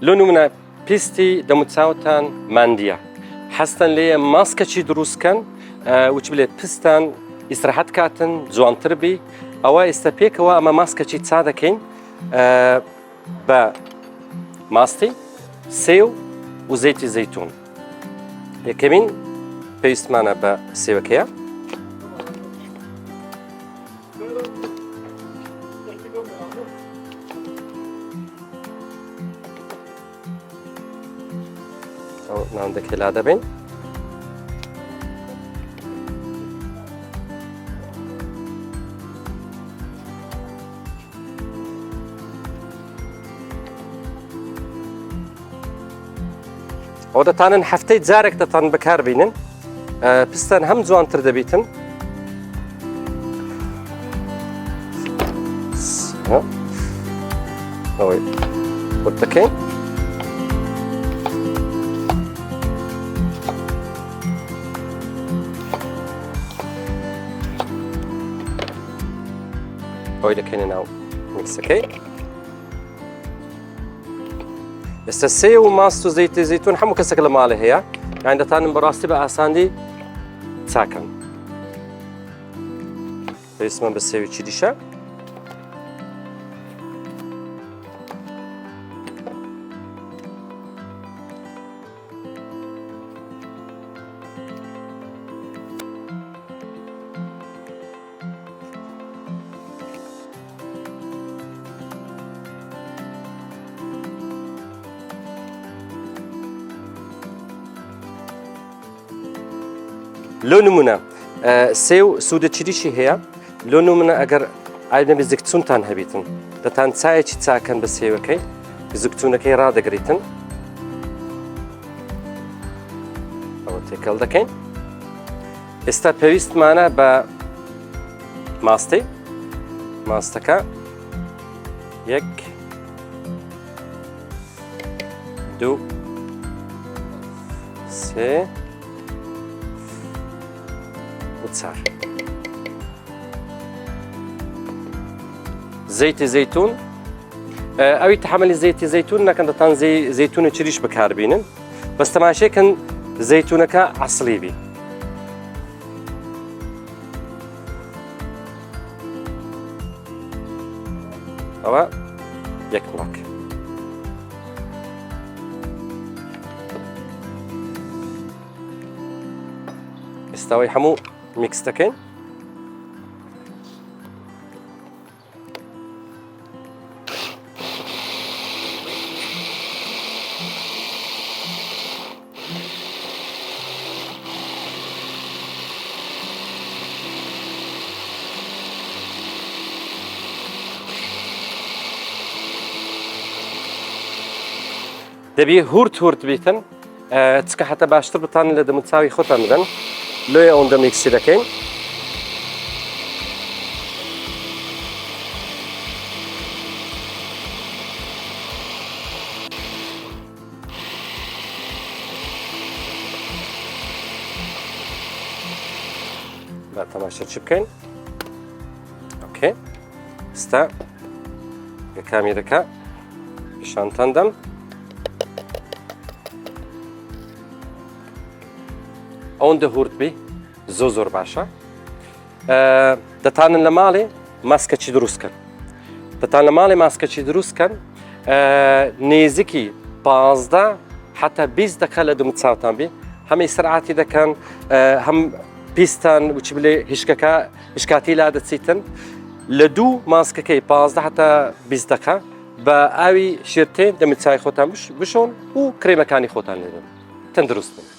لونو منە پیستی دەموچاوتان ماندیە حەستن لێیە ماسکەچی دروستکەن وچ بڵێ پستان ئیسراحەت کاتن جوانتر بی ئەوە ئێستا پێکەوە ئەمە ماسکەچی چا دەکەین بە ماستی سێو و زەیتی زەیتون یەکەمین پێویستمانە بە سێوەکەیە ناوەندەکەی لا دەبین ئەو دەتانن هەفتەی جارێک دەتان بەکاربینن پستان هەم جوانتر دەبیتن ئەوەی قورت دەکەین ئەوەی دەکەینە ناو میکسەکەی ئێستا سێ و ماست و زەیتی زەیتون هەموو کەسێک لە ماڵێ هەیە یان دەتانم بەڕاستی بە ئاساندی چاکەن پێویستمان بە سێوی دیشە لۆ نمونە سێو سوودە چریشی هەیە لۆ نمونە ئەگەر ئاینەبی زگچونتان هەبیتن دەتان چایەکی چاکەن بە سێوەکەی زگچونەکەی ڕادەگریتن ئەوە تێکەڵ دەکەین ئێستا پێویستمانە بە ماستی ماستەکە یەک دوو سێ وتسار زەیتی زەیتون ئەوی تحملی زەیتی زەیتون نەکەن دەتان زەیتونە چریش بەکاربینن بەس تەماشێکن زەیتونەکە عەسڵی بی ئەوە یەک مڵک ئێستاوەی هەموو میکس دەکەین دەبی هورت بیتن چکە حتا باشتر بتانن لە دەموچاوی خۆتان بدەن لۆیە ئەوەندە میکسی دەکەین با تەماشا چی بکەین ئۆکێ ئێستا یەکامی دەکا پیشانتان دەم ئەوەندە هورت بی زۆر باشە دەتانن لە ماڵێ ماسکەچی دروستکەن دەتان لە ماڵێ ماسکەچی دروستکەن نێزیکی 15 حتا 20 دقە لە دەموچاوتان بی هەم ئیسراحەتی دەکەن هەم پیستان وچ بڵێ هیشکاتی لا دەچیتن لە دوو ماسکەکەی 15 حتا 20 دقە بە ئاوی شێرتێن دەموچاوی خۆتان بشۆن و کرێمەکانی خۆتان لێدەن تەندروستن